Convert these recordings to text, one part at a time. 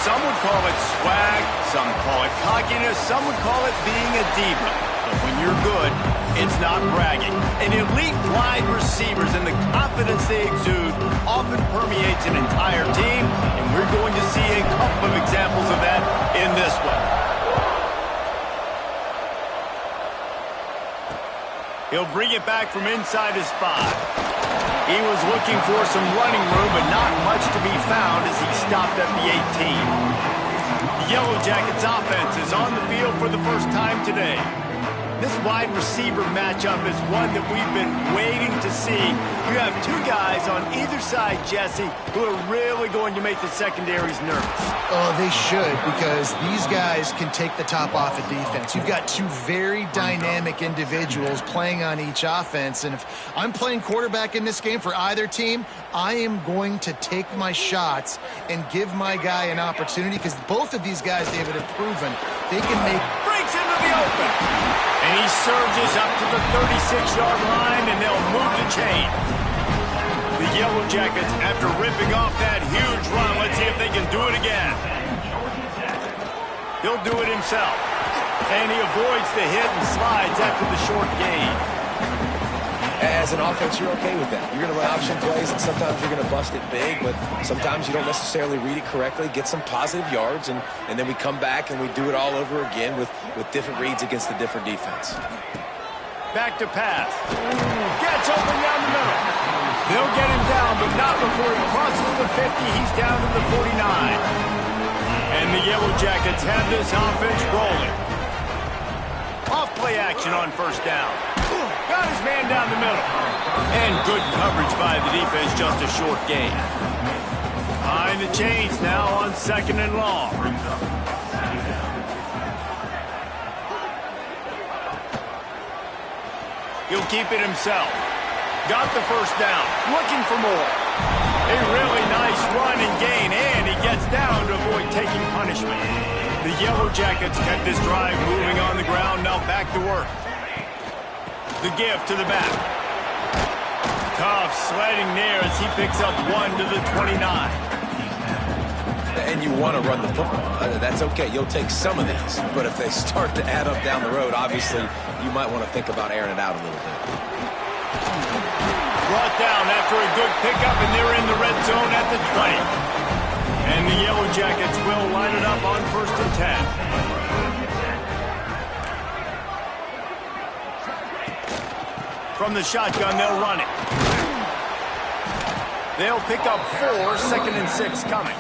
Some would call it swag, some call it cockiness, some would call it being a diva. But when you're good, it's not bragging. And elite wide receivers and the confidence they exude often permeates an entire team, and we're going to see a couple of examples of that in this one. He'll bring it back from inside his 5. He was looking for some running room, but not much to be found as he stopped at the 18. The Yellow Jackets offense is on the field for the first time today. This wide receiver matchup is one that we've been waiting to see. You have two guys on either side, Jesse, who are really going to make the secondaries nervous. Oh, they should, because these guys can take the top off of defense. You've got two very dynamic individuals playing on each offense, and if I'm playing quarterback in this game for either team, I am going to take my shots and give my guy an opportunity, because both of these guys, David, have proven they can make... Breaks into the open! And he surges up to the 36-yard line, and they'll move the chain. The Yellow Jackets, after ripping off that huge run, let's see if they can do it again. He'll do it himself. And he avoids the hit and slides after the short gain. As an offense, you're okay with that. You're going to run option plays, and sometimes you're going to bust it big, but sometimes you don't necessarily read it correctly, get some positive yards, and then we come back and we do it all over again with different reads against the different defense. Back to pass. Gets open down the middle. They'll get him down, but not before he crosses the 50. He's down to the 49. And the Yellow Jackets have this offense rolling. Off play action on first down. Got his man down the middle. And good coverage by the defense, just a short gain. Behind the chains now on 2nd and long. He'll keep it himself. Got the first down. Looking for more. A really nice run and gain, and he gets down to avoid taking punishment. The Yellow Jackets kept this drive moving on the ground, now back to work. The give to the back. Tough sledding there as he picks up 1 to the 29. And you want to run the football. That's okay. You'll take some of these. But if they start to add up down the road, obviously, you might want to think about airing it out a little bit. Brought down after a good pickup, and they're in the red zone at the 20. And the Yellow Jackets will line it up on 1st and 10. From the shotgun, they'll run it. They'll pick up 4, 2nd and 6 coming.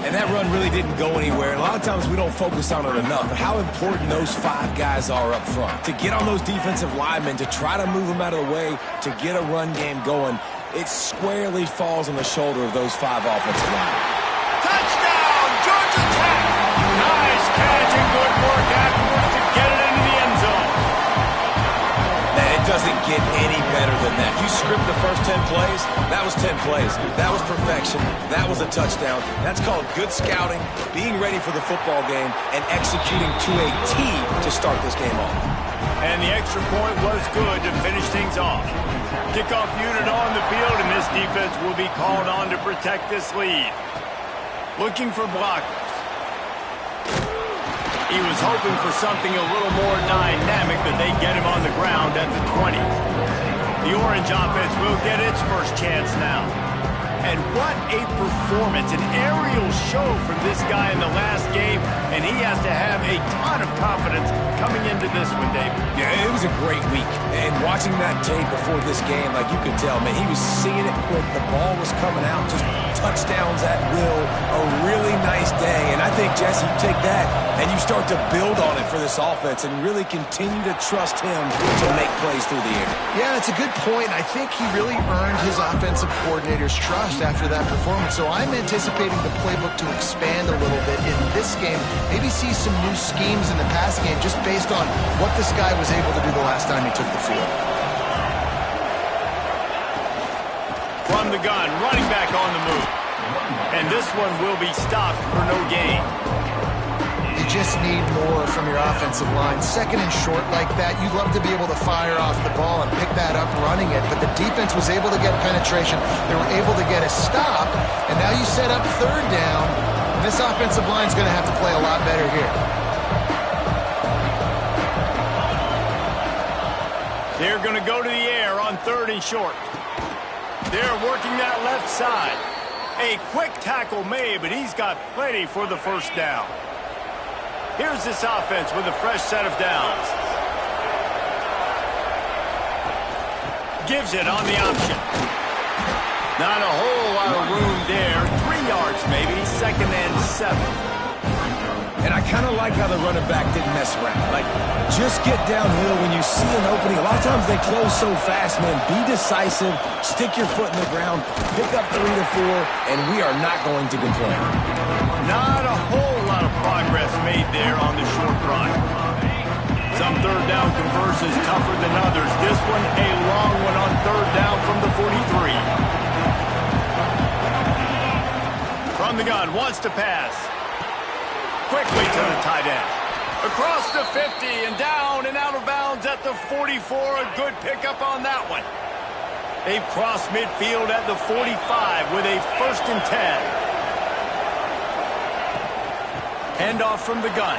And that run really didn't go anywhere. A lot of times we don't focus on it enough, but how important those 5 guys are up front. To get on those defensive linemen, to try to move them out of the way, to get a run game going, it squarely falls on the shoulder of those 5 offensive linemen. Touchdown, Georgia Tech! Nice catch and good work afterwards to get it into the end zone. It doesn't get any better than that. You script the first 10 plays, that was 10 plays. That was perfection. That was a touchdown. That's called good scouting, being ready for the football game, and executing to a T to start this game off. And the extra point was good to finish things off. Kickoff unit on the field, and this defense will be called on to protect this lead. Looking for blockers. He was hoping for something a little more dynamic, but they get him on the ground at the 20. The Orange offense will get its first chance now. And what a performance, an aerial show from this guy in the last game, and he has to have a ton of confidence coming into this one, David. Yeah, it was a great week. And watching that tape before this game, like you could tell, man, he was seeing it quick. The ball was coming out, just touchdowns at will. A really nice day. And I think, Jesse, you take that and you start to build on it for this offense and really continue to trust him to make plays through the air. Yeah, that's a good point. I think he really earned his offensive coordinator's trust after that performance. So I'm anticipating the playbook to expand a little bit in this game. Maybe see some new schemes in the pass game just based on what this guy was able to do the last time he took the field. From the gun, running back on the move. And this one will be stopped for no gain. You just need more from your offensive line. 2nd and short like that, you'd love to be able to fire off the ball and pick that up running it, but the defense was able to get penetration. They were able to get a stop, and now you set up 3rd down. this offensive line is going to have to play a lot better here. They're going to go to the air on 3rd and short. They're working that left side. A quick tackle made, but he's got plenty for the first down. Here's this offense with a fresh set of downs. Gives it on the option. Not a whole lot of room there. 3 yards maybe, 2nd and 7. And I kind of like how the running back didn't mess around. Like, just get downhill when you see an opening. A lot of times they close so fast, man. Be decisive, stick your foot in the ground, pick up 3 to 4, and we are not going to complain. Not a whole lot of progress made there on the short run. Some 3rd down conversions tougher than others. This one, a long one on 3rd down from the 43. From the gun, wants to pass. Quickly to the tight end. Across the 50 and down and out of bounds at the 44. A good pickup on that one. They've crossed midfield at the 45 with a 1st and 10. Handoff from the gun.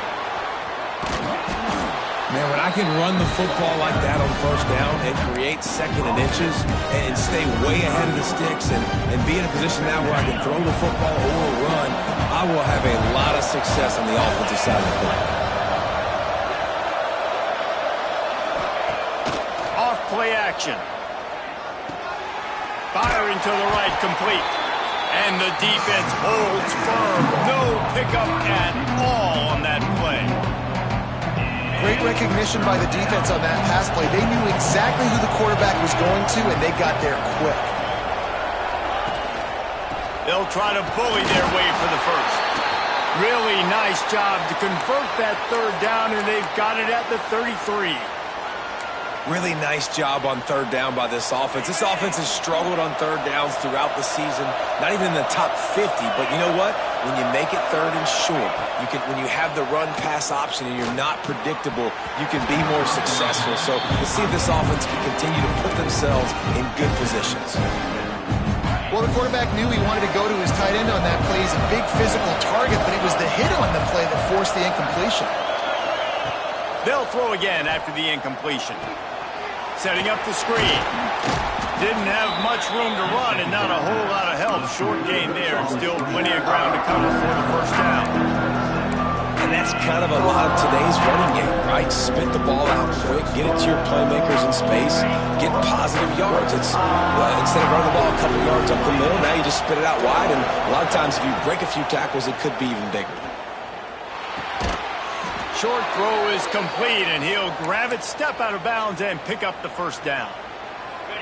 Man, when I can run the football like that on 1st down and create 2nd and inches and stay way ahead of the sticks and be in a position now where I can throw the football or run, I will have a lot of success on the offensive side of the football. Off play action. Firing to the right, complete. And the defense holds firm. No pickup at all on that play. Great recognition by the defense on that pass play. They knew exactly who the quarterback was going to, and they got there quick. They'll try to bully their way for the first. Really nice job to convert that 3rd down, and they've got it at the 33. Really nice job on 3rd down by this offense. This offense has struggled on 3rd downs throughout the season. Not even in the top 50, but you know what? When you make it 3rd and short, when you have the run-pass option and you're not predictable, you can be more successful. So let's see if this offense can continue to put themselves in good positions. Well, the quarterback knew he wanted to go to his tight end on that play. He's a big physical target, but it was the hit on the play that forced the incompletion. They'll throw again after the incompletion. Setting up the screen. Didn't have much room to run and not a whole lot of help. Short gain there and still plenty of ground to cover for the first down. And that's kind of a lot of today's running game, right? Spit the ball out quick, get it to your playmakers in space, get positive yards. It's instead of running the ball a couple yards up the middle, now you just spit it out wide, and a lot of times if you break a few tackles, it could be even bigger. Short throw is complete, and he'll grab it, step out of bounds, and pick up the first down.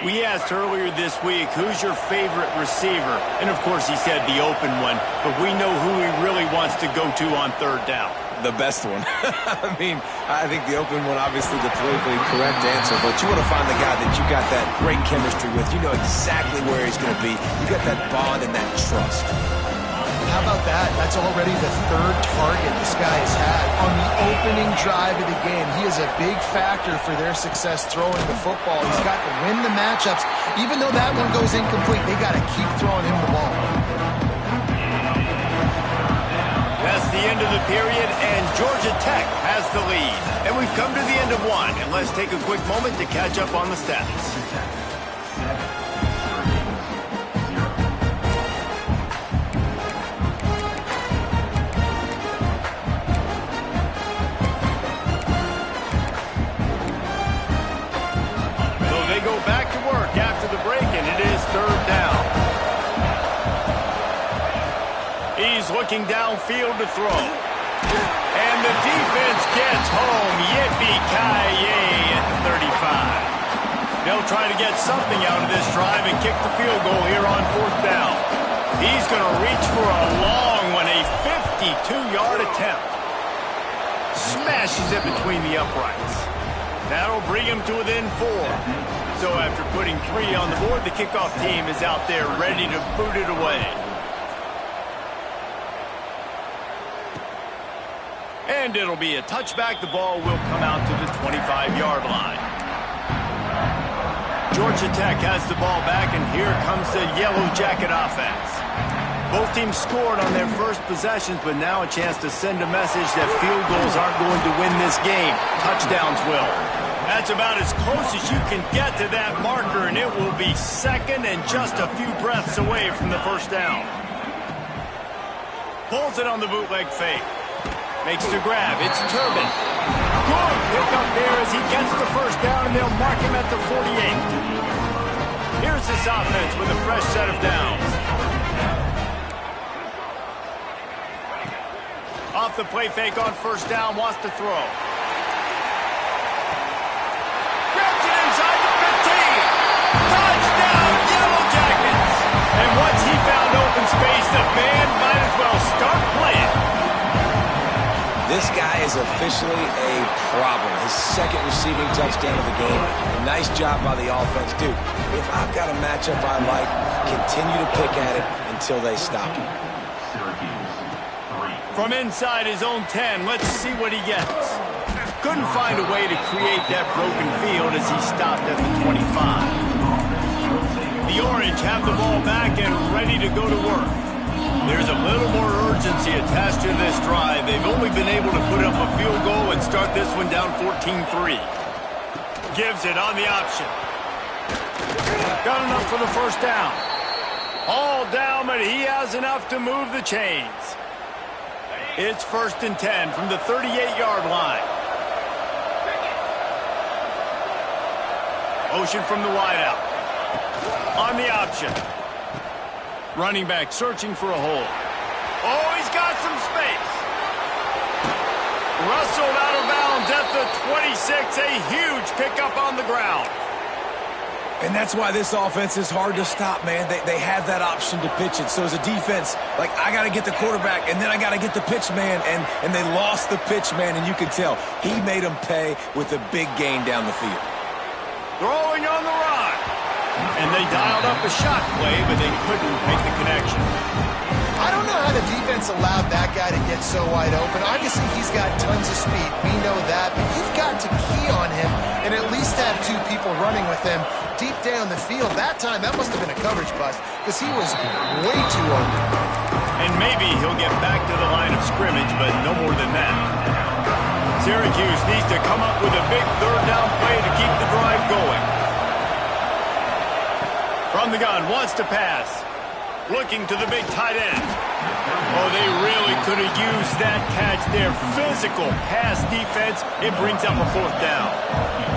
We asked earlier this week, who's your favorite receiver? And, of course, he said the open one, but we know who he really wants to go to on 3rd down. The best one. I mean, I think the open one, obviously the politically correct answer, but you want to find the guy that you got that great chemistry with. You know exactly where he's going to be. You got that bond and that trust. How about that? That's already the 3rd target this guy has had on the opening drive of the game. He is a big factor for their success throwing the football. He's got to win the matchups. Even though that one goes incomplete, they got to keep throwing him the ball. That's the end of the period, and Georgia Tech has the lead. And we've come to the end of one, and let's take a quick moment to catch up on the stats. Go back to work after the break, and it is 3rd down. He's looking downfield to throw. And the defense gets home. Yippee-ki-yay at the 35. They'll try to get something out of this drive and kick the field goal here on 4th down. He's going to reach for a long one, a 52-yard attempt. Smashes it between the uprights. That'll bring him to within 4. So after putting 3 on the board, the kickoff team is out there ready to boot it away. And it'll be a touchback. The ball will come out to the 25-yard line. Georgia Tech has the ball back, and here comes the Yellow Jacket offense. Both teams scored on their first possessions, but now a chance to send a message that field goals aren't going to win this game. Touchdowns will. That's about as close as you can get to that marker, and it will be second and just a few breaths away from the first down. Pulls it on the bootleg fake. Makes the grab. It's Turbin. Good pick up there as he gets the first down, and they'll mark him at the 48. Here's this offense with a fresh set of downs. Off the play fake on first down, wants to throw. Grabs it inside the 15. Touchdown, Yellow Jackets! And once he found open space, the band might as well start playing. This guy is officially a problem. His second receiving touchdown of the game. Nice job by the offense. Dude, if I've got a matchup I like, continue to pick at it until they stop you. From inside his own 10, let's see what he gets. Couldn't find a way to create that broken field as he stopped at the 25. The Orange have the ball back and ready to go to work. There's a little more urgency attached to this drive. They've only been able to put up a field goal and start this one down 14-3. Gives it on the option. Got enough for the first down. All down, but he has enough to move the chains. It's 1st and 10 from the 38-yard line. Motion from the wideout. On the option. Running back searching for a hole. Oh, he's got some space. Rustled out of bounds at the 26. A huge pickup on the ground. And that's why this offense is hard to stop, man. They have that option to pitch it. So as a defense, like, I got to get the quarterback, and then I got to get the pitch man, and they lost the pitch man, and you can tell. He made them pay with a big gain down the field. Throwing on the run. And they dialed up a shot play, but they couldn't make the connection. I don't know how the defense allowed that guy to get so wide open. Obviously, he's got tons of speed. We know that. But you've got to key on him and at least have two people running with him deep down the field. That time, that must have been a coverage bust because he was way too open. And maybe he'll get back to the line of scrimmage, but no more than that. Syracuse needs to come up with a big third down play to keep the drive going. From the gun, wants to pass. Looking to the big tight end. Oh, they really could have used that catch there. Physical pass defense. It brings up a fourth down.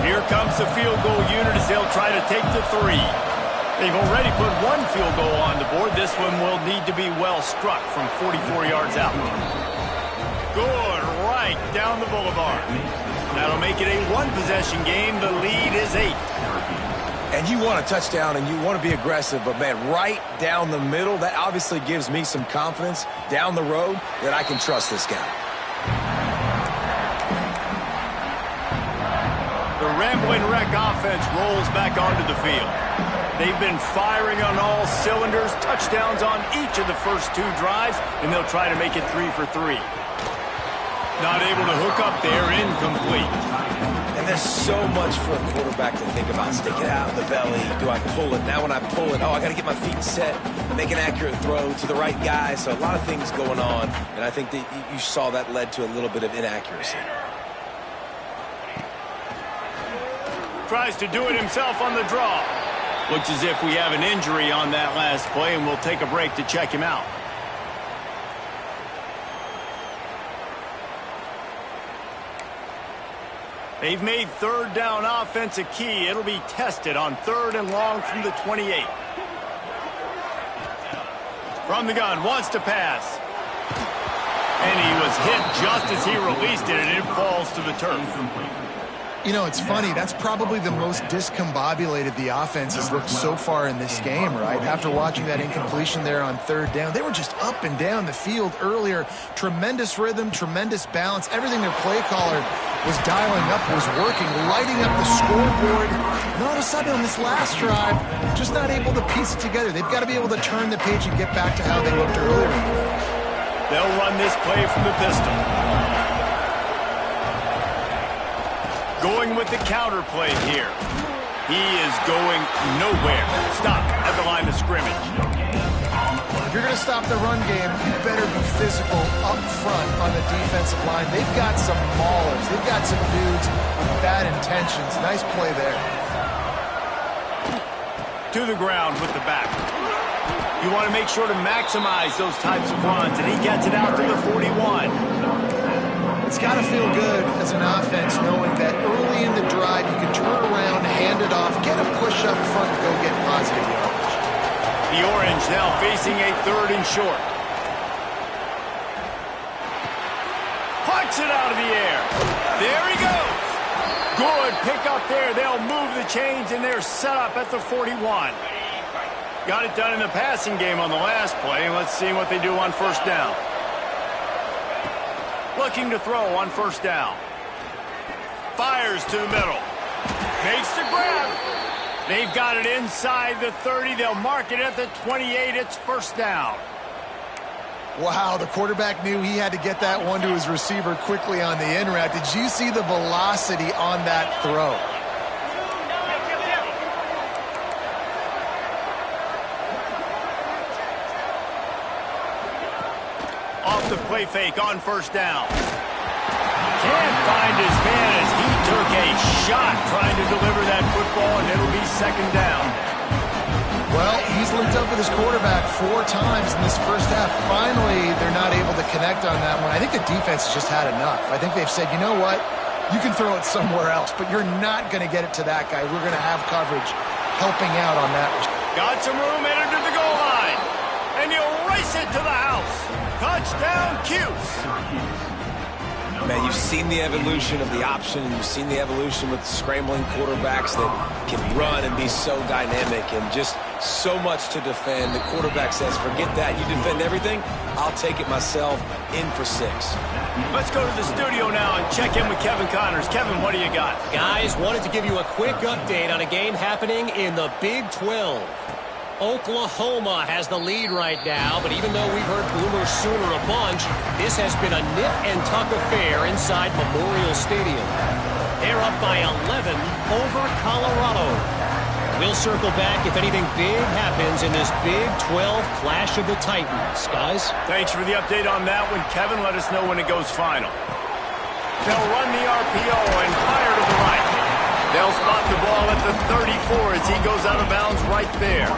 Here comes the field goal unit as they'll try to take the 3. They've already put one field goal on the board. This one will need to be well struck from 44 yards out. Good, right down the boulevard. That'll make it a one-possession game. The lead is 8. And you want a touchdown, and you want to be aggressive, but, man, right down the middle, that obviously gives me some confidence down the road that I can trust this guy. The Rambling Wreck offense rolls back onto the field. They've been firing on all cylinders, touchdowns on each of the first 2 drives, and they'll try to make it 3 for 3. Not able to hook up there, incomplete. And there's so much for a quarterback to think about. Stick it out in the belly. Do I pull it? Now when I pull it, I got to get my feet set, make an accurate throw to the right guy. So a lot of things going on, and I think that you saw that led to a little bit of inaccuracy. Tries to do it himself on the draw. Looks as if we have an injury on that last play, and we'll take a break to check him out. They've made third down offense a key. It'll be tested on 3rd and long from the 28. From the gun, wants to pass. And he was hit just as he released it, and it falls to the turf. You know, it's funny. That's probably the most discombobulated the offense has looked so far in this game, right? After watching that incompletion there on 3rd down, they were just up and down the field earlier. Tremendous rhythm, tremendous balance. Everything their play caller was dialing up was working, lighting up the scoreboard. And all of a sudden on this last drive, just not able to piece it together. They've got to be able to turn the page and get back to how they looked earlier. They'll run this play from the pistol. Going with the counter play here. He is going nowhere. Stop at the line of scrimmage. If you're going to stop the run game, you better be physical up front on the defensive line. They've got some maulers. They've got some dudes with bad intentions. Nice play there. To the ground with the back. You want to make sure to maximize those types of runs, and he gets it out to the 41. It's got to feel good as an offense knowing that early in the drive you can turn around, hand it off, get a push up front, and go get positive yardage. The Orange now facing a 3rd and short. Pucks it out of the air. There he goes. Good pick up there. They'll move the chains, and they're set up at the 41. Got it done in the passing game on the last play. Let's see what they do on 1st down. Looking to throw on 1st down. Fires to the middle. Makes the grab. They've got it inside the 30. They'll mark it at the 28. It's 1st down. Wow, the quarterback knew he had to get that one to his receiver quickly on the in route. Did you see the velocity on that throw? Off the play fake on 1st down. Can't find his man as he took a shot trying to deliver that football, and it'll be 2nd down. Well, he's linked up with his quarterback 4 times in this first half. Finally, they're not able to connect on that one. I think the defense has just had enough. I think they've said, you know what? You can throw it somewhere else, but you're not going to get it to that guy. We're going to have coverage helping out on that. Got some room, entered to the goal line. And you race it to the house. Touchdown, CUSE. Man, you've seen the evolution of the option, and you've seen the evolution with scrambling quarterbacks that can run and be so dynamic and just so much to defend. The quarterback says, forget that. You defend everything, I'll take it myself. In for 6. Let's go to the studio now and check in with Kevin Connors. Kevin, what do you got? Guys, wanted to give you a quick update on a game happening in the Big 12. Oklahoma has the lead right now, but even though we've heard Boomer Sooner a bunch, this has been a nip-and-tuck affair inside Memorial Stadium. They're up by 11 over Colorado. We'll circle back if anything big happens in this Big 12 Clash of the Titans. Guys? Thanks for the update on that one, Kevin. Let us know when it goes final. They'll run the RPO and fire to the right. They'll spot the ball at the 34 as he goes out of bounds right there.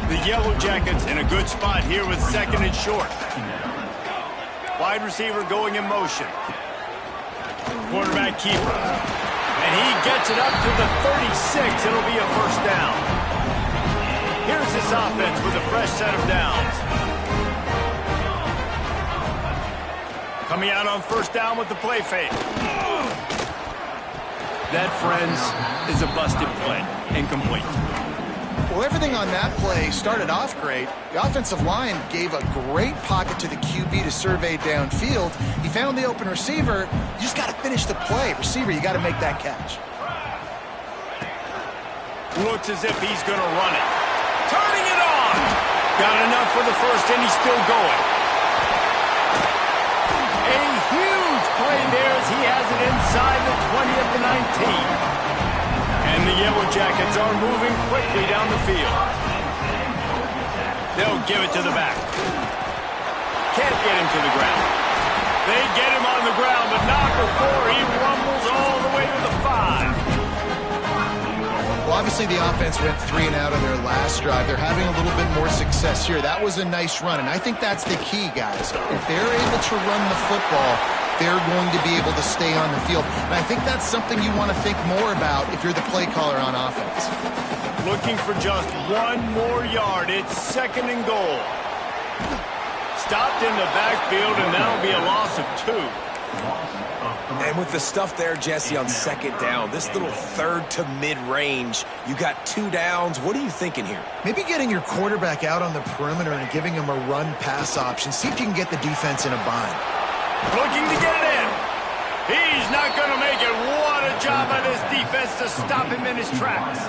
The Yellow Jackets in a good spot here with 2nd and short. Wide receiver going in motion. Quarterback keeper. And he gets it up to the 36. It'll be a 1st down. Here's this offense with a fresh set of downs. Coming out on 1st down with the play fake. That, friends, is a busted play. Incomplete. Well, everything on that play started off great. The offensive line gave a great pocket to the QB to survey downfield. He found the open receiver. You just got to finish the play. Receiver, you got to make that catch. Looks as if he's going to run it. Turning it on. Got enough for the 1st, and he's still going. A huge play there as he has it inside the 20 of the 19. And the Yellow Jackets are moving quickly down the field. They'll give it to the back. Can't get him to the ground. They get him on the ground, but not before he rumbles all the way to the 5. Well, obviously the offense went 3 and out on their last drive. They're having a little bit more success here. That was a nice run, and I think that's the key, guys. If they're able to run the football, they're going to be able to stay on the field. And I think that's something you want to think more about if you're the play caller on offense. Looking for just 1 more yard. It's 2nd and goal. Stopped in the backfield, and that'll be a loss of 2. And with the stuff there, Jesse, on 2nd down, this little 3rd to mid-range, you got 2 downs. What are you thinking here? Maybe getting your quarterback out on the perimeter and giving him a run-pass option. See if you can get the defense in a bind. Looking to get it in. He's not going to make it. What a job by this defense to stop him in his tracks.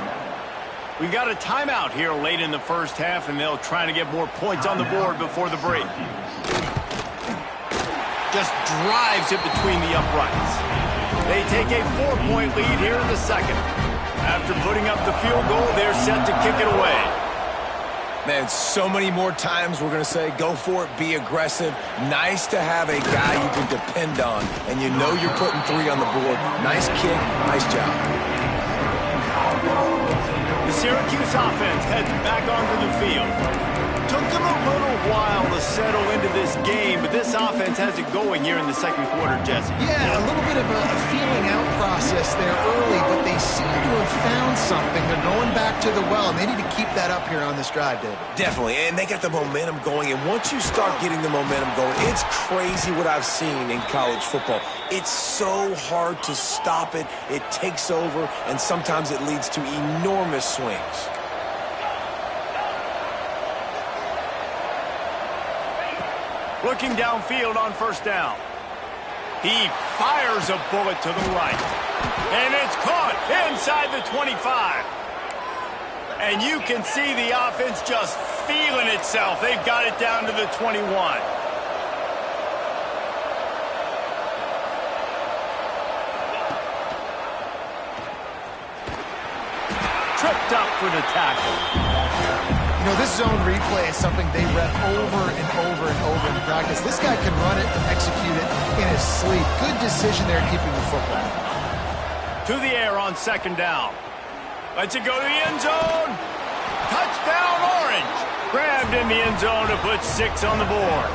We got a timeout here late in the first half, and they'll try to get more points on the board before the break. Just drives it between the uprights. They take a 4-point lead here in the second. After putting up the field goal, they're set to kick it away. Man, so many more times we're going to say, go for it, be aggressive. Nice to have a guy you can depend on, and you know you're putting 3 on the board. Nice kick, nice job. The Syracuse offense heads back onto the field. Took them a little while to settle into this game, but this offense has it going here in the second quarter, Jesse. Yeah, a little bit of a feeling out process there early, but they seem to have found something. They're going back to the well, and they need to keep that up here on this drive, David. Definitely, and they got the momentum going, and once you start getting the momentum going, it's crazy what I've seen in college football. It's so hard to stop it. It takes over, and sometimes it leads to enormous swings. Looking downfield on first down. He fires a bullet to the right. And it's caught inside the 25. And you can see the offense just feeling itself. They've got it down to the 21. Tripped up for the tackle. You know, this zone replay is something they rep over and over and over in practice. This guy can run it and execute it in his sleep. Good decision there keeping the football. To the air on second down. Lets it go to the end zone. Touchdown, Orange. Grabbed in the end zone to put 6 on the board.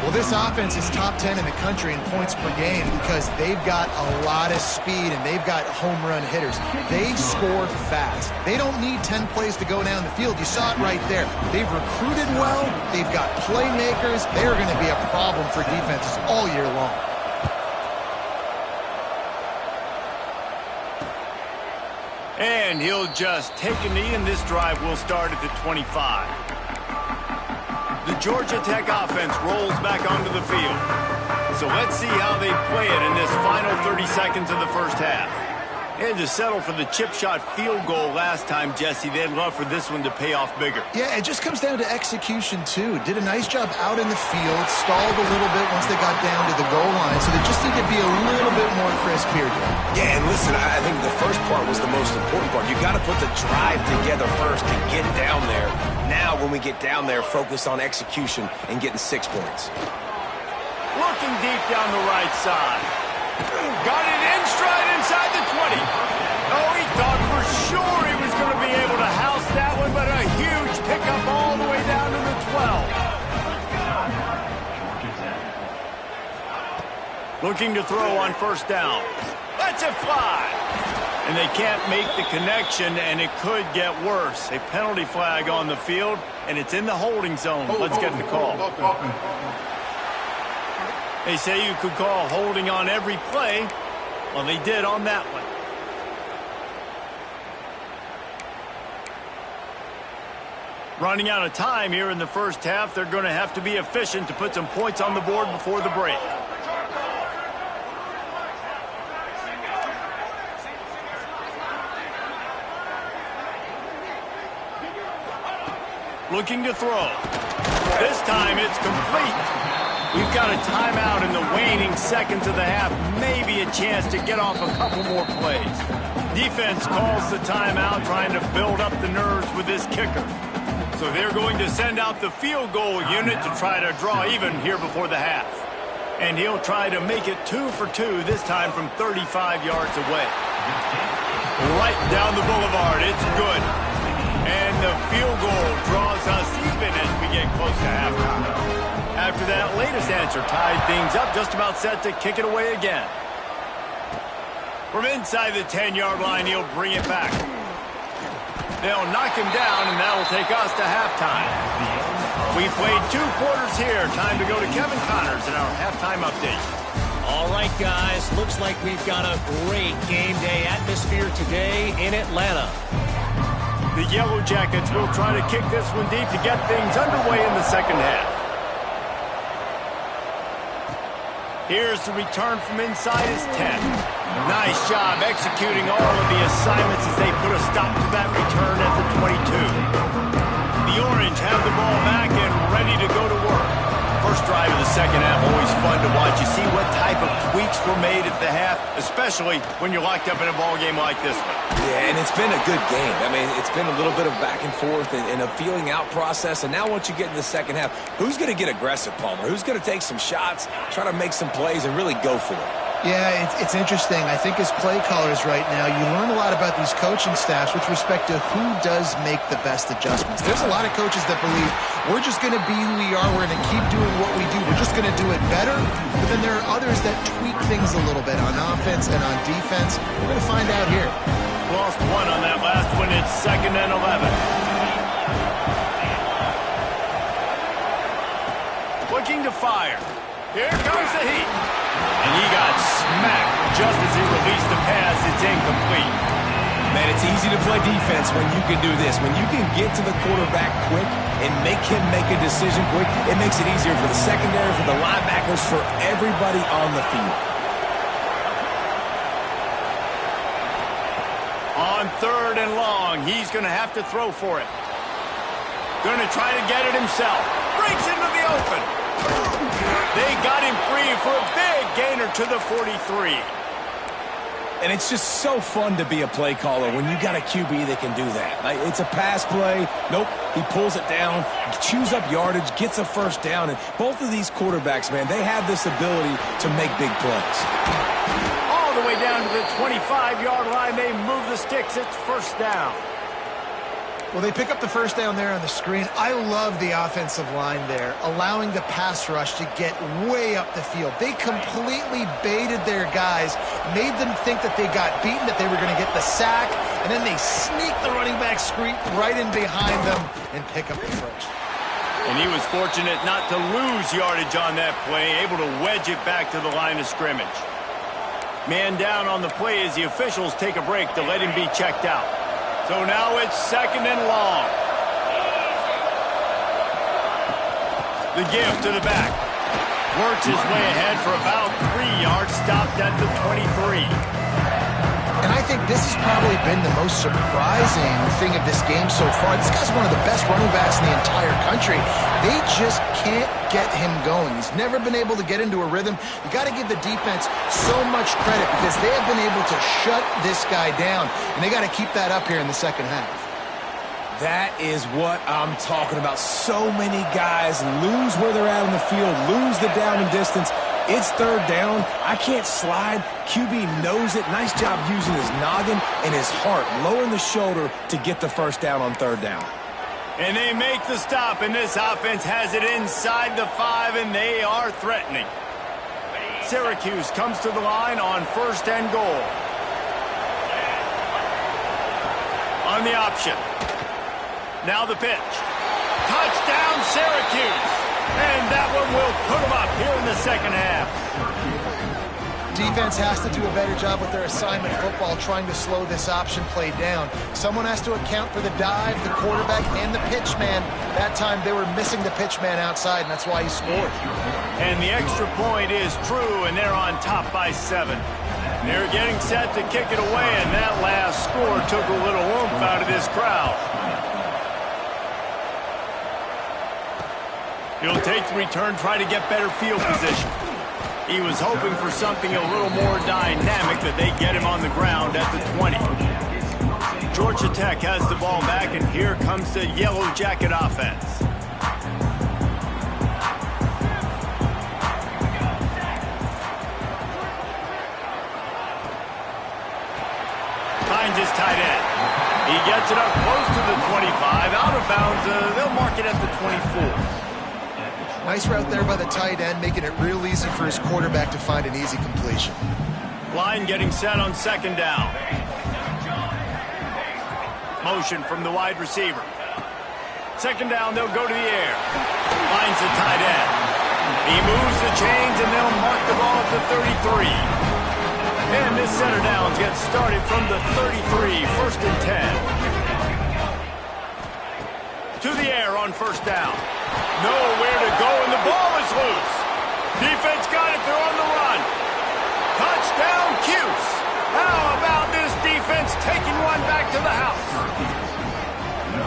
Well, this offense is top 10 in the country in points per game because they've got a lot of speed and they've got home run hitters. They score fast. They don't need 10 plays to go down the field. You saw it right there. They've recruited well. They've got playmakers. They're going to be a problem for defenses all year long. And he'll just take a knee, and this drive will start at the 25. The Georgia Tech offense rolls back onto the field. So let's see how they play it in this final 30 seconds of the first half. They had to settle for the chip shot field goal last time, Jesse. They'd love for this one to pay off bigger. Yeah, it just comes down to execution, too. Did a nice job out in the field, stalled a little bit once they got down to the goal line, so they just need to be a little bit more crisp here, Joe. Yeah, and listen, I think the first part was the most important part. You got to put the drive together first to get down there. Now, when we get down there, focus on execution and getting 6 points. Looking deep down the right side. Got it in stride inside the 20. Oh, he thought for sure he was going to be able to house that one, but a huge pickup all the way down to the 12. Looking to throw on first down. Lets it fly. And they can't make the connection, and it could get worse. A penalty flag on the field, and it's in the holding zone. Let's get the call. They say you could call holding on every play. Well, they did on that one. Running out of time here in the first half. They're going to have to be efficient to put some points on the board before the break. Looking to throw. This time it's complete. We've got a timeout in the waning seconds of the half. Maybe a chance to get off a couple more plays. Defense calls the timeout, trying to build up the nerves with this kicker. So they're going to send out the field goal unit to try to draw even here before the half. And he'll try to make it 2 for 2, this time from 35 yards away. Right down the boulevard, it's good. And the field goal draws us even as we get close to halftime. After that latest answer tied things up, just about set to kick it away again. From inside the 10-yard line, he'll bring it back. They'll knock him down, and that'll take us to halftime. We played 2 quarters here. Time to go to Kevin Connors in our halftime update. All right, guys. Looks like we've got a great game day atmosphere today in Atlanta. The Yellow Jackets will try to kick this one deep to get things underway in the second half. Here's the return from inside his 10. Nice job executing all of the assignments as they put a stop to that return at the 22. The Orange have the ball back and ready to go to work. First drive drive of the second half, always fun to watch. You see what type of tweaks were made at the half, especially when you're locked up in a ball game like this one. Yeah, and it's been a good game. I mean, it's been a little bit of back and forth and a feeling out process. And now once you get in the second half, who's going to get aggressive, Palmer? Who's going to take some shots, try to make some plays, and really go for it? Yeah, it's interesting. I think as play callers right now, you learn a lot about these coaching staffs with respect to who does make the best adjustments. There's a lot of coaches that believe we're just going to be who we are. We're going to keep doing what we do. We're just going to do it better. But then there are others that tweak things a little bit on offense and on defense. We're going to find out here. Lost one on that last one. It's 2nd and 11. Looking to fire. Here comes the heat. And he got smacked just as he released the pass. It's incomplete. Man, it's easy to play defense when you can do this. When you can get to the quarterback quick and make him make a decision quick, it makes it easier for the secondary, for the linebackers, for everybody on the field. On 3rd and long, he's going to have to throw for it. Going to try to get it himself. Breaks into the open. They got him free for a big gainer to the 43. And it's just so fun to be a play caller when you got a QB that can do that. Like, it's a pass play. Nope, he pulls it down, chews up yardage, gets a first down. And both of these quarterbacks, man, they have this ability to make big plays. All the way down to the 25-yard line. They move the sticks. It's 1st down. Well, they pick up the first down there on the screen. I love the offensive line there, allowing the pass rush to get way up the field. They completely baited their guys, made them think that they got beaten, that they were going to get the sack, and then they sneak the running back screen right in behind them and pick up the first. And he was fortunate not to lose yardage on that play, able to wedge it back to the line of scrimmage. Man down on the play as the officials take a break to let him be checked out. So now it's 2nd and long. The give to the back. Works his way ahead for about 3 yards, stopped at the 23. And I think this has probably been the most surprising thing of this game so far. This guy's one of the best running backs in the entire country. They just can't get him going. He's never been able to get into a rhythm. You got to give the defense so much credit because they have been able to shut this guy down. And they got to keep that up here in the second half. That is what I'm talking about. So many guys lose where they're at on the field, lose the down and distance. It's 3rd down. I can't slide. QB knows it. Nice job using his noggin and his heart, lowering the shoulder to get the first down on 3rd down. And they make the stop, and this offense has it inside the 5, and they are threatening. Syracuse comes to the line on 1st and goal. On the option. Now the pitch. Touchdown, Syracuse. And that one will put them up here in the second half. Defense has to do a better job with their assignment football, trying to slow this option play down. Someone has to account for the dive, the quarterback, and the pitch man. That time they were missing the pitch man outside, and that's why he scored. And the extra point is true, and they're on top by 7. They're getting set to kick it away, and that last score took a little oomph out of this crowd. He'll take the return, try to get better field position. He was hoping for something a little more dynamic, that they get him on the ground at the 20. Georgia Tech has the ball back, and here comes the Yellow Jacket offense. Finds his tight end. He gets it up close to the 25, out of bounds. They'll mark it at the 24. Nice route there by the tight end, making it real easy for his quarterback to find an easy completion. Line getting set on 2nd down. Motion from the wide receiver. 2nd down, they'll go to the air. Finds the tight end. He moves the chains, and they'll mark the ball at the 33. And this center downs gets started from the 33, 1st and 10. To the air on 1st down. Nowhere to go, and the ball is loose. Defense got it. They're on the run. Touchdown, CUSE. How about this defense taking one back to the house?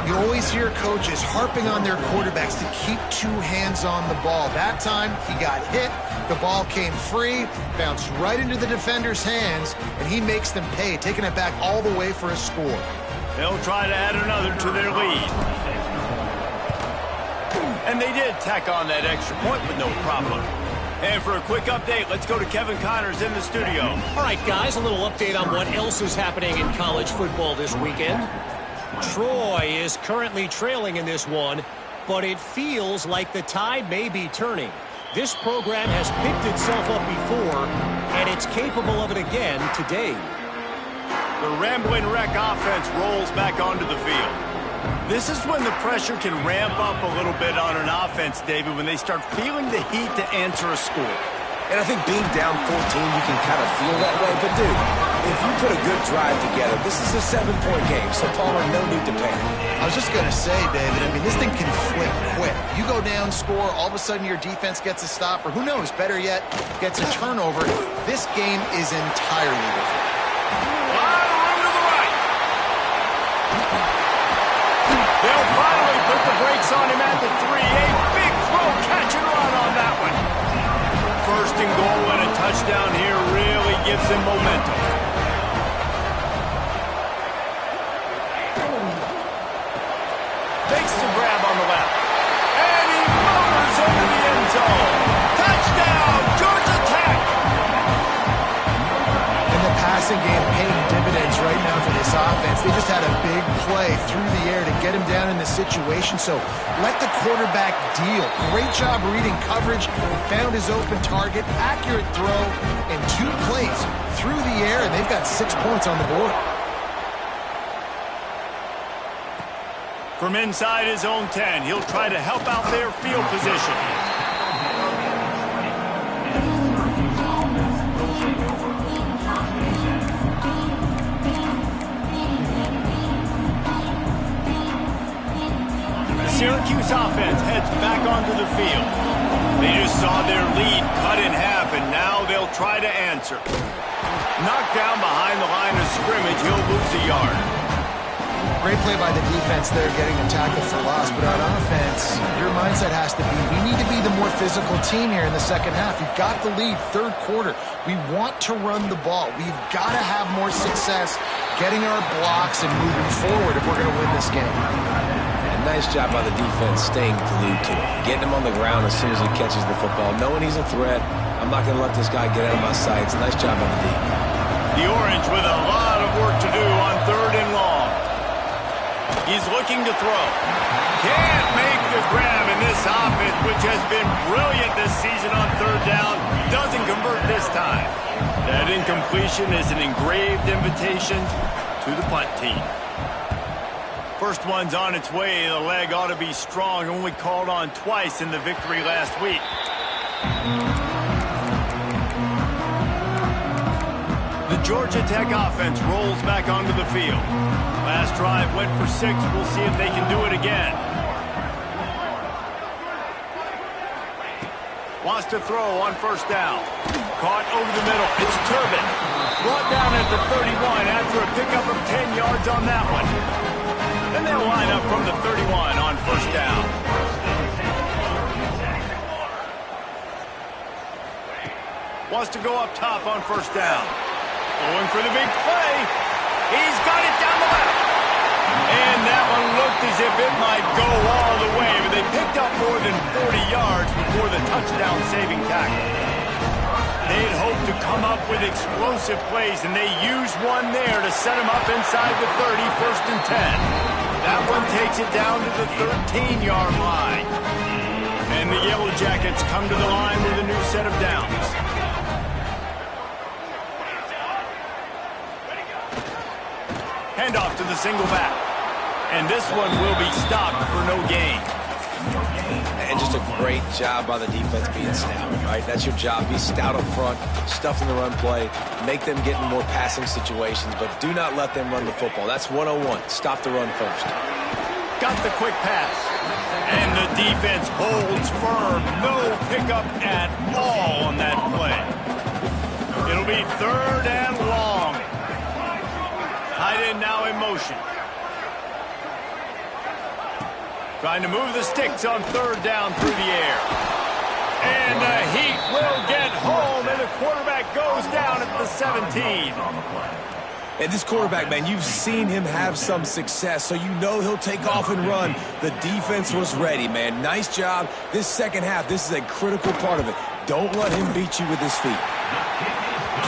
You You always hear coaches harping on their quarterbacks to keep two hands on the ball. That time, he got hit, the ball came free, bounced right into the defender's hands, and he makes them pay, taking it back all the way for a score. They'll try to add another to their lead. And they did tack on that extra point with no problem. And for a quick update, let's go to Kevin Connors in the studio. All right, guys, a little update on what else is happening in college football this weekend. Troy is currently trailing in this one, but it feels like the tide may be turning. This program has picked itself up before, and it's capable of it again today. The Ramblin' Wreck offense rolls back onto the field. This is when the pressure can ramp up a little bit on an offense, David, when they start feeling the heat to answer a score. And I think being down 14, you can kind of feel that way. But, dude, if you put a good drive together, this is a 7-point game, so, Palmer, no need to panic. I was just going to say, David, I mean, this thing can flip quick. You go down, score, all of a sudden your defense gets a stop, or who knows, better yet, gets a turnover. This game is entirely different. They'll finally put the brakes on him at the 3. A big throw, catch and run on that one. First and goal and a touchdown here really gives him momentum. Takes the grab on the left. And he motors over the end zone. Touchdown, Georgia Tech! And the passing game paying dividends right now for this offense. They just had a big play through the air to get him down in the situation. So let the quarterback deal. Great job reading coverage. Found his open target. Accurate throw. And 2 plays through the air, and they've got 6 points on the board. From inside his own 10, he'll try to help out their field position. Syracuse offense heads back onto the field. They just saw their lead cut in half, and now they'll try to answer. Knocked down behind the line of scrimmage, he'll lose a yard. Great play by the defense there, getting a tackle for loss. But on offense, your mindset has to be, we need to be the more physical team here in the second half. You've got the lead, third quarter. We want to run the ball. We've got to have more success getting our blocks and moving forward if we're going to win this game. Nice job by the defense staying glued to it. Getting him on the ground as soon as he catches the football. Knowing he's a threat, I'm not going to let this guy get out of my sights. Nice job by the D. The Orange with a lot of work to do on 3rd and long. He's looking to throw. Can't make the grab in this offense, which has been brilliant this season on 3rd down. Doesn't convert this time. That incompletion is an engraved invitation to the punt team. First one's on its way. The leg ought to be strong. Only called on twice in the victory last week. The Georgia Tech offense rolls back onto the field. Last drive went for 6. We'll see if they can do it again. Wants to throw on 1st down. Caught over the middle. It's Turbin. Brought down at the 31 after a pickup of 10 yards on that one. And they'll line up from the 31 on 1st down. Wants to go up top on 1st down. Going for the big play. He's got it down the left. And that one looked as if it might go all the way, but they picked up more than 40 yards before the touchdown-saving tackle. They'd hoped to come up with explosive plays, and they used one there to set them up inside the 30, 1st and 10. That one takes it down to the 13-yard line. And the Yellow Jackets come to the line with a new set of downs. Handoff to the single back. And this one will be stopped for no gain. And just a great job by the defense being stout, right? That's your job. Be stout up front, stuff in the run play, make them get in more passing situations, but do not let them run the football. That's 101. Stop the run first. Got the quick pass. And the defense holds firm. No pickup at all on that play. It'll be 3rd and long. Tight end now in motion. Trying to move the sticks on third down through the air. And the Heat will get home, and the quarterback goes down at the 17. And this quarterback, man, you've seen him have some success, so you know he'll take off and run. The defense was ready, man. Nice job. This second half, this is a critical part of it. Don't let him beat you with his feet.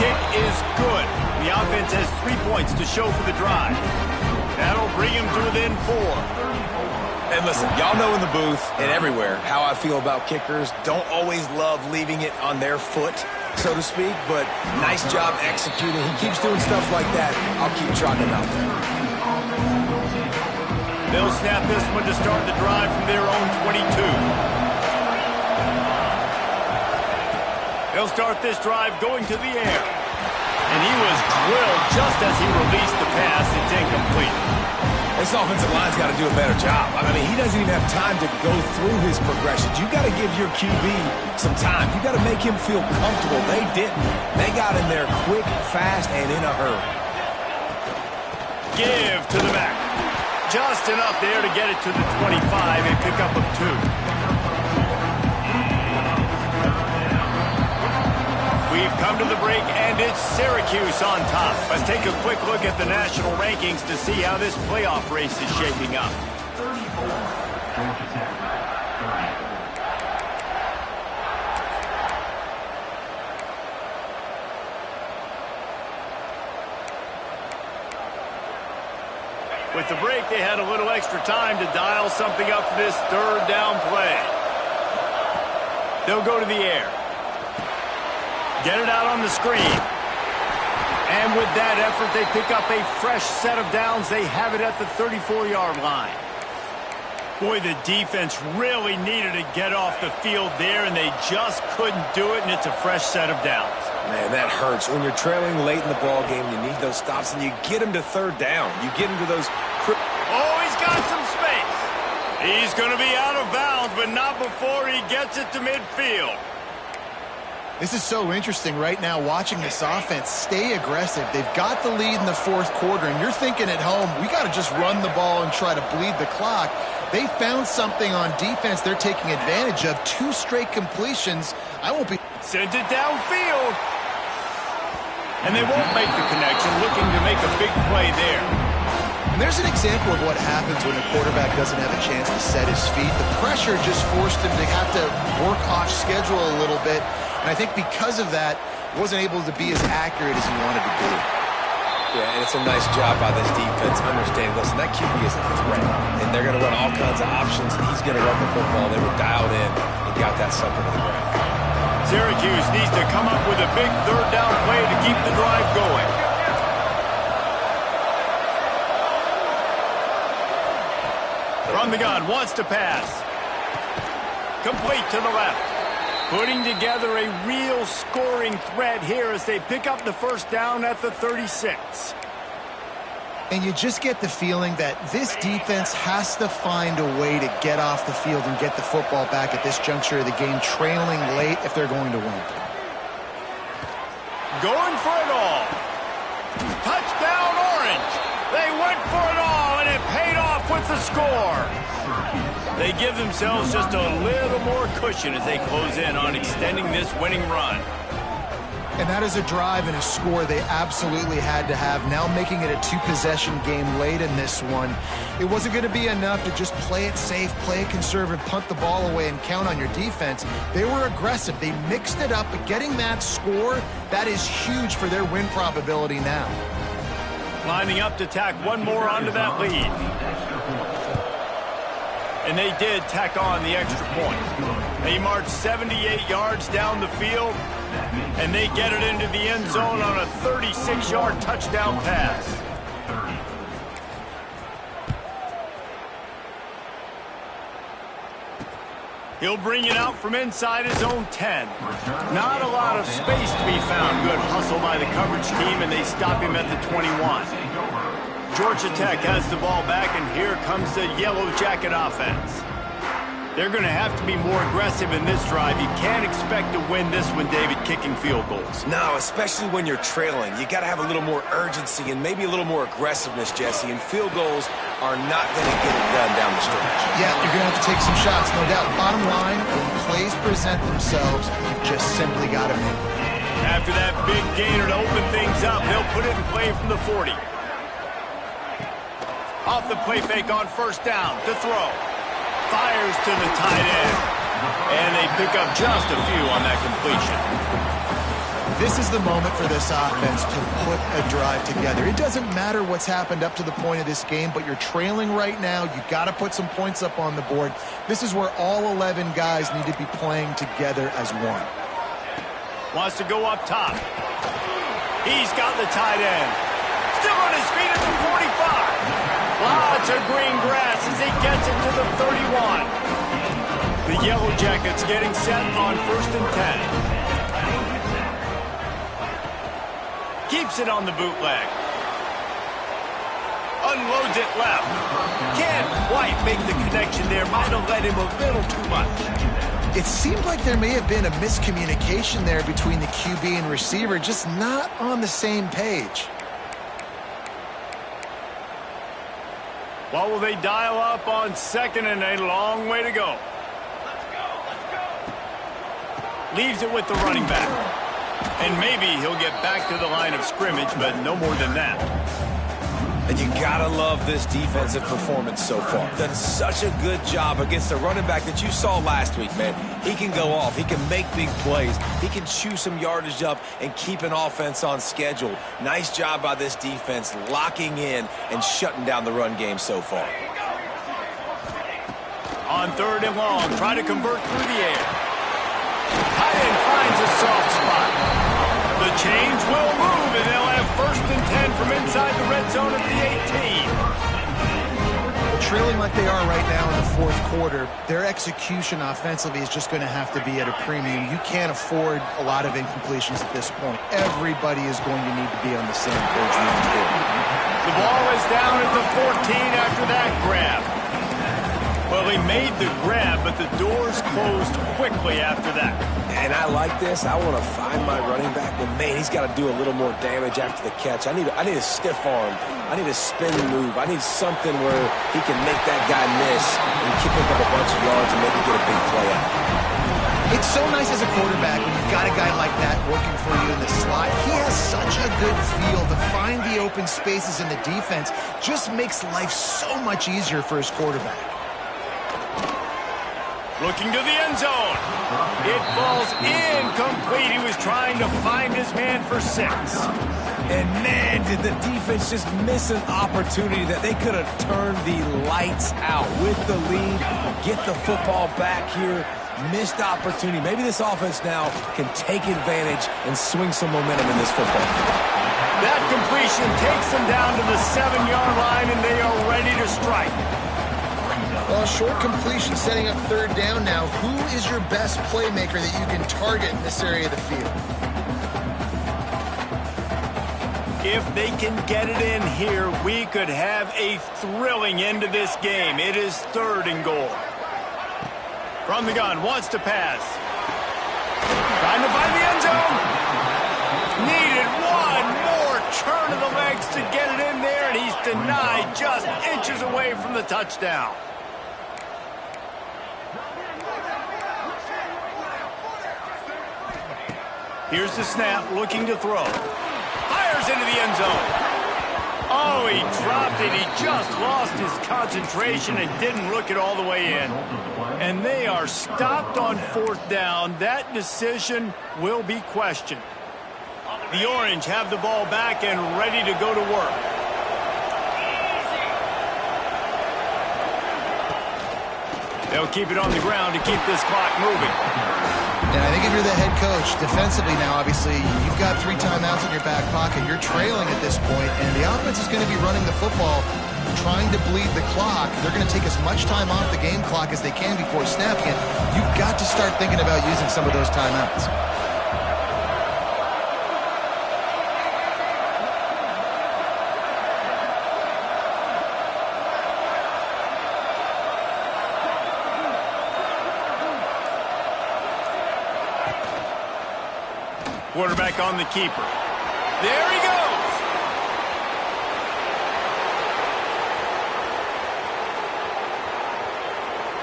Kick is good. The offense has 3 points to show for the drive. That'll bring him to within 4. And listen, y'all know in the booth and everywhere how I feel about kickers. Don't always love leaving it on their foot, so to speak, but nice job executing. He keeps doing stuff like that. I'll keep trotting him out there. They'll snap this one to start the drive from their own 22. They'll start this drive going to the air. And he was drilled just as he released the pass. It's incomplete. This offensive line's got to do a better job. I mean, he doesn't even have time to go through his progressions. You got to give your QB some time. You got to make him feel comfortable. They didn't. They got in there quick, fast, and in a hurry. Give to the back. Just enough there to get it to the 25 and pick up of 2. We've come to the break, and it's Syracuse on top. Let's take a quick look at the national rankings to see how this playoff race is shaping up. With the break, they had a little extra time to dial something up for this third down play. They'll go to the air. Get it out on the screen. And with that effort, they pick up a fresh set of downs. They have it at the 34-yard line. Boy, the defense really needed to get off the field there, and they just couldn't do it, and it's a fresh set of downs. Man, that hurts. When you're trailing late in the ball game, you need those stops, and you get them to third down. You get them to those... Oh, he's got some space. He's going to be out of bounds, but not before he gets it to midfield. This is so interesting right now, watching this offense stay aggressive. They've got the lead in the fourth quarter, and you're thinking at home, we got to just run the ball and try to bleed the clock. They found something on defense they're taking advantage of. 2 straight completions. I won't be... Sent it downfield. And they won't make the connection, looking to make a big play there. And there's an example of what happens when the quarterback doesn't have a chance to set his feet. The pressure just forced him to have to work off schedule a little bit. And I think because of that, wasn't able to be as accurate as he wanted to be. Yeah, and it's a nice job by this defense. Understand, listen, that QB is a threat. And they're going to run all kinds of options. He's going to run the football. They were dialed in and got that sucker to the ground. Syracuse needs to come up with a big third down play to keep the drive going. From the gun, wants to pass. Complete to the left. Putting together a real scoring threat here as they pick up the first down at the 36. And you just get the feeling that this defense has to find a way to get off the field and get the football back at this juncture of the game, trailing late if they're going to win. Going for it all. Touchdown Orange. They went for it all, and it paid off with the score. They give themselves just a little more cushion as they close in on extending this winning run. And that is a drive and a score they absolutely had to have. Now making it a 2-possession game late in this one. It wasn't going to be enough to just play it safe, play it conservative, punt the ball away, and count on your defense. They were aggressive. They mixed it up, but getting that score, that is huge for their win probability now. Lining up to tack one more onto that lead. And they did tack on the extra point. They marched 78 yards down the field, and they get it into the end zone on a 36-yard touchdown pass. He'll bring it out from inside his own 10. Not a lot of space to be found. Good hustle by the coverage team, and they stop him at the 21. Georgia Tech has the ball back, and here comes the Yellow Jacket offense. They're going to have to be more aggressive in this drive. You can't expect to win this one, David, kicking field goals. No, especially when you're trailing. You got to have a little more urgency and maybe a little more aggressiveness, Jesse, and field goals are not going to get it done down the stretch. Yeah, you're going to have to take some shots, no doubt. Bottom line, when plays present themselves, you just simply got to make them. After that big gainer to open things up, they'll put it in play from the 40. Off the play fake on first down to throw. Fires to the tight end. And they pick up just a few on that completion. This is the moment for this offense to put a drive together. It doesn't matter what's happened up to the point of this game, but you're trailing right now. You've got to put some points up on the board. This is where all 11 guys need to be playing together as one. Wants to go up top. He's got the tight end. Still on his feet at the 45. Lots of green grass as he gets it to the 31. The Yellow Jackets getting set on 1st and 10. Keeps it on the bootleg. Unloads it left. Can't quite make the connection there. Might have let him a little too much. It seemed like there may have been a miscommunication there between the QB and receiver, just not on the same page. What will they dial up on 2nd and a long way to go? Leaves it with the running back. And maybe he'll get back to the line of scrimmage, but no more than that. And you gotta love this defensive performance so far. Done such a good job against the running back that you saw last week, man. He can go off. He can make big plays. He can chew some yardage up and keep an offense on schedule. Nice job by this defense locking in and shutting down the run game so far. On 3rd and long, try to convert through the air. Tight end finds a soft spot. The chains will move, and they'll have 1st and 10 from inside the red zone at the 18. Trailing like they are right now in the 4th quarter, their execution offensively is just going to have to be at a premium. You can't afford a lot of incompletions at this point. Everybody is going to need to be on the same page moving forward. The ball is down at the 14 after that grab. Well, he made the grab, but the doors closed quickly after that. And I like this. I want to find my running back, but man, he's got to do a little more damage after the catch. I need a stiff arm. I need a spin move. I need something where he can make that guy miss and pick up a bunch of yards and maybe get a big play out. It's so nice as a quarterback when you've got a guy like that working for you in the slot. He has such a good feel to find the open spaces in the defense. Just makes life so much easier for his quarterback. Looking to the end zone. It falls incomplete. He was trying to find his man for 6. And man, did the defense just miss an opportunity that they could have turned the lights out with the lead, get the football back here. Missed opportunity. Maybe this offense now can take advantage and swing some momentum in this football. That completion takes them down to the 7-yard line, and they are ready to strike. Well, short completion setting up 3rd down now. Who is your best playmaker that you can target in this area of the field? If they can get it in here, we could have a thrilling end to this game. It is 3rd and goal. From the gun, wants to pass. Trying to find the end zone. Needed one more turn of the legs to get it in there, and he's denied just inches away from the touchdown. Here's the snap, looking to throw. Fires into the end zone. Oh, he dropped it. He just lost his concentration and didn't look it all the way in. And they are stopped on 4th down. That decision will be questioned. The Orange have the ball back and ready to go to work. They'll keep it on the ground to keep this clock moving. And I think if you're the head coach, defensively now, obviously, you've got 3 timeouts in your back pocket. You're trailing at this point, and the offense is going to be running the football, trying to bleed the clock. They're going to take as much time off the game clock as they can before snapping it. You've got to start thinking about using some of those timeouts. Quarterback on the keeper. There he goes.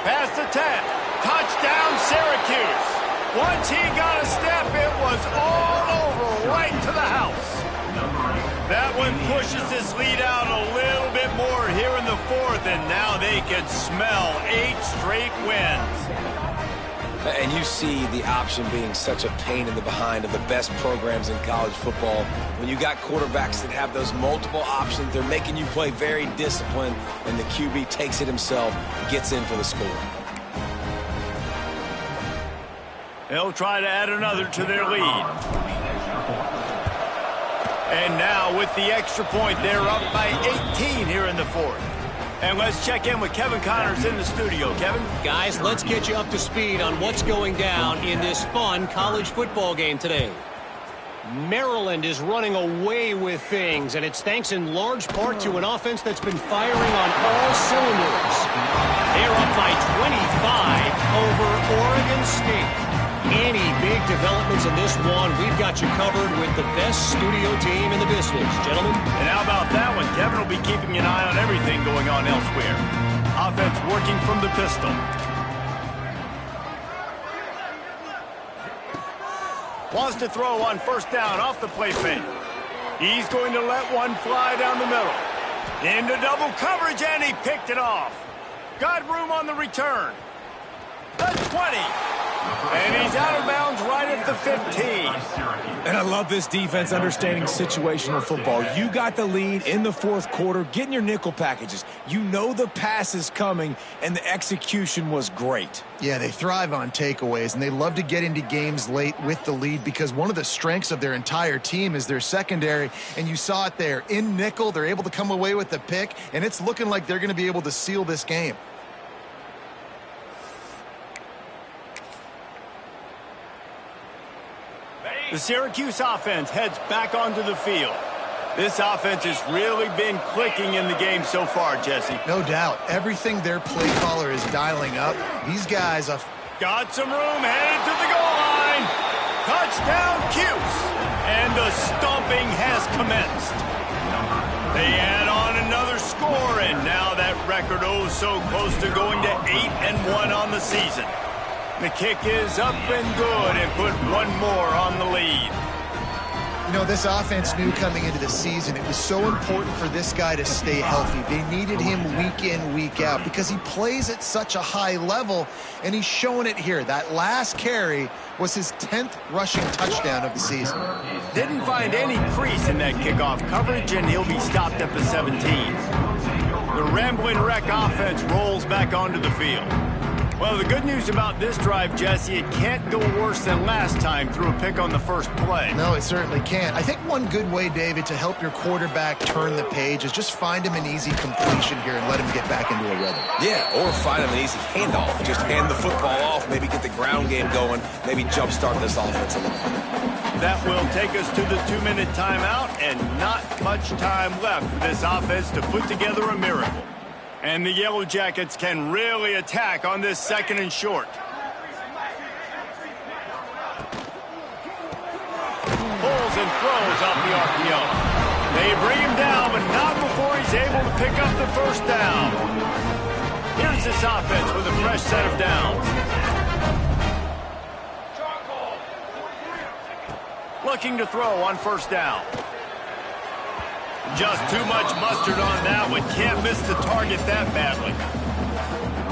Pass attempt. Touchdown, Syracuse. Once he got a step, it was all over, right to the house. That one pushes this lead out a little bit more here in the fourth, and now they can smell 8 straight wins. And you see the option being such a pain in the behind of the best programs in college football. When you got quarterbacks that have those multiple options, they're making you play very disciplined, and the QB takes it himself and gets in for the score. They'll try to add another to their lead. And now with the extra point, they're up by 18 here in the fourth. And let's check in with Kevin Connors in the studio. Kevin? Guys, let's get you up to speed on what's going down in this fun college football game today. Maryland is running away with things, and it's thanks in large part to an offense that's been firing on all cylinders. They're up by 25 over Oregon State. Any big developments in this one, we've got you covered with the best studio team in the business, gentlemen. And how about that one? Kevin will be keeping an eye on everything going on elsewhere. Offense working from the pistol. Wants to throw on first down off the play fake. He's going to let one fly down the middle. Into double coverage, and he picked it off. Got room on the return. The 20. And he's out of bounds right at the 15. And I love this defense understanding situational football. You got the lead in the fourth quarter, getting your nickel packages. You know the pass is coming, and the execution was great. Yeah, they thrive on takeaways, and they love to get into games late with the lead because one of the strengths of their entire team is their secondary, and you saw it there. In nickel, they're able to come away with the pick, and it's looking like they're going to be able to seal this game. The Syracuse offense heads back onto the field. This offense has really been clicking in the game so far, Jesse. No doubt. Everything their play caller is dialing up. These guys have got some room, headed to the goal line. Touchdown, CUSE. And the stomping has commenced. They add on another score, and now that record so close to going to 8-1 on the season. The kick is up and good and put one more on the lead. You know, this offense knew coming into the season it was so important for this guy to stay healthy. They needed him week in, week out because he plays at such a high level, and he's showing it here. That last carry was his 10th rushing touchdown of the season. Didn't find any crease in that kickoff coverage, and he'll be stopped at the 17. The Rambling Wreck offense rolls back onto the field. Well, the good news about this drive, Jesse, it can't go worse than last time through a pick on the first play. No, it certainly can't. I think one good way, David, to help your quarterback turn the page is just find him an easy completion here and let him get back into a rhythm. Yeah, or find him an easy handoff. Just hand the football off, maybe get the ground game going, maybe jumpstart this offense a little bit. That will take us to the 2-minute timeout, and not much time left for this offense to put together a miracle. And the Yellow Jackets can really attack on this 2nd and short. Pulls and throws off the RPO. They bring him down, but not before he's able to pick up the first down. Here's this offense with a fresh set of downs. Looking to throw on first down. Just too much mustard on that one. Can't miss the target that badly.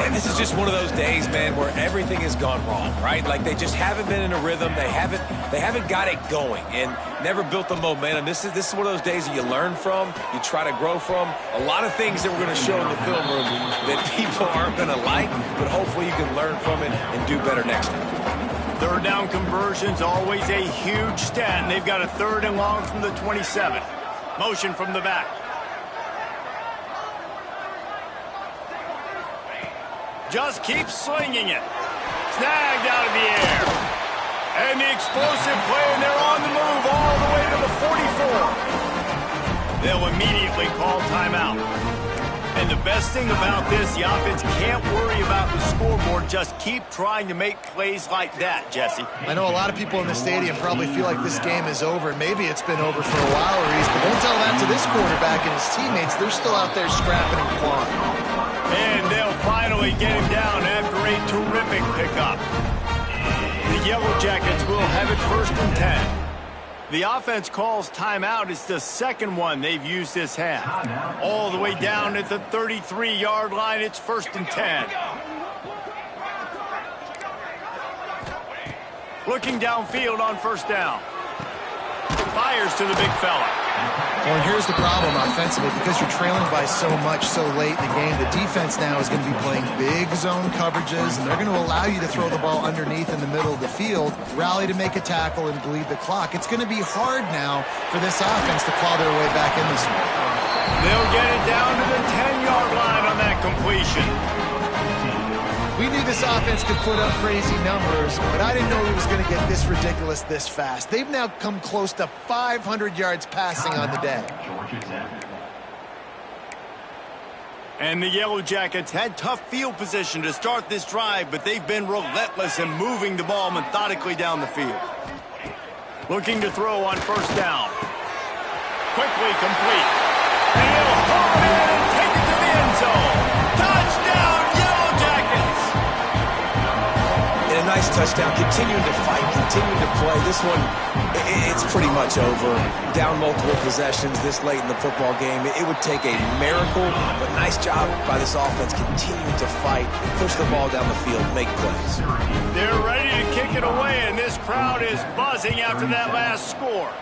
And this is just one of those days, man, where everything has gone wrong, right? Like they just haven't been in a rhythm. They haven't got it going and never built the momentum. This is one of those days that you learn from, you try to grow from. A lot of things that we're going to show in the film room that people aren't going to like, but hopefully you can learn from it and do better next time. Third down conversion's always a huge stat, and they've got a 3rd and long from the 27. Motion from the back. Just keeps slinging it. Snagged out of the air. And the explosive play, and they're on the move all the way to the 44. They'll immediately call timeout. And the best thing about this, the offense can't worry about the scoreboard. Just keep trying to make plays like that, Jesse. I know a lot of people in the stadium probably feel like this game is over. Maybe it's been over for a while, Reese, but don't tell that to this quarterback and his teammates. They're still out there scrapping and clawing. And they'll finally get him down after a terrific pickup. The Yellow Jackets will have it 1st and 10. The offense calls timeout. It's the second one they've used this half. All the way down at the 33-yard line, it's 1st and 10. Looking downfield on 1st down. Fires to the big fella. Well, and here's the problem offensively. Because you're trailing by so much so late in the game, the defense now is going to be playing big zone coverages, and they're going to allow you to throw the ball underneath in the middle of the field, rally to make a tackle, and bleed the clock. It's going to be hard now for this offense to claw their way back in this one. They'll get it down to the 10-yard line on that completion. We knew this offense could put up crazy numbers, but I didn't know it was going to get this ridiculous this fast. They've now come close to 500 yards passing on the day. And the Yellow Jackets had tough field position to start this drive, but they've been relentless in moving the ball methodically down the field. Looking to throw on 1st down. Quickly complete. And he'll haul it in and take it to the end zone. Touchdown, Yellow Jackets! And a nice touchdown, continuing to fight, continuing to play. This one, it's pretty much over. Down multiple possessions this late in the football game. It would take a miracle, but nice job by this offense continuing to fight, push the ball down the field, make plays. They're ready to kick it away, and this crowd is buzzing after that last score.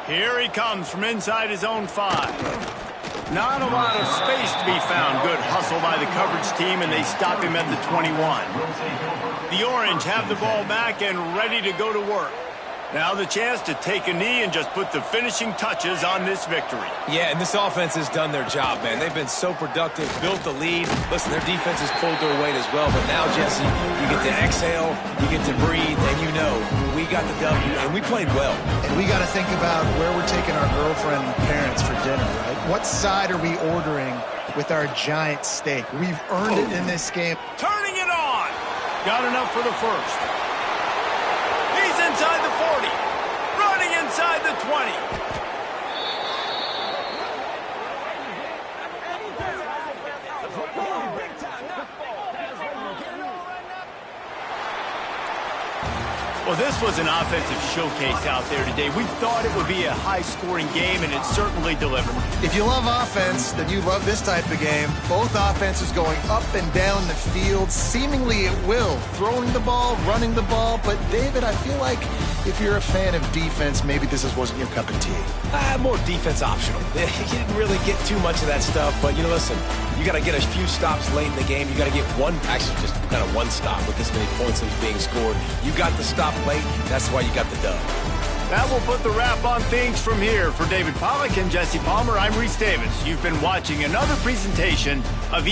Here he comes from inside his own 5. Not a lot of space to be found. Good hustle by the coverage team, and they stop him at the 21. The Orange have the ball back and ready to go to work. Now the chance to take a knee and just put the finishing touches on this victory. Yeah, and this offense has done their job, man. They've been so productive, built the lead. Listen, their defense has pulled their weight as well. But now, Jesse, you get to exhale, you get to breathe, and you know we got the W, and we played well. And we got to think about where we're taking our girlfriend and parents for dinner, right? What side are we ordering with our giant steak? We've earned it in this game. Turning it on. Got enough for the 1st. He's inside the 40. Running inside the 20. Well, this was an offensive showcase out there today. We thought it would be a high-scoring game, and it certainly delivered. If you love offense, then you love this type of game. Both offenses going up and down the field, seemingly at will. Throwing the ball, running the ball. But, David, I feel like if you're a fan of defense, maybe this wasn't your cup of tea. More defense optional. You didn't really get too much of that stuff, but, listen, you got to get a few stops late in the game. You got to get actually just kind of one stop with this many points that are being scored. You got the stop late. That's why you got the dub. That will put the wrap on things from here. For David Pollack and Jesse Palmer, I'm Reese Davis. You've been watching another presentation of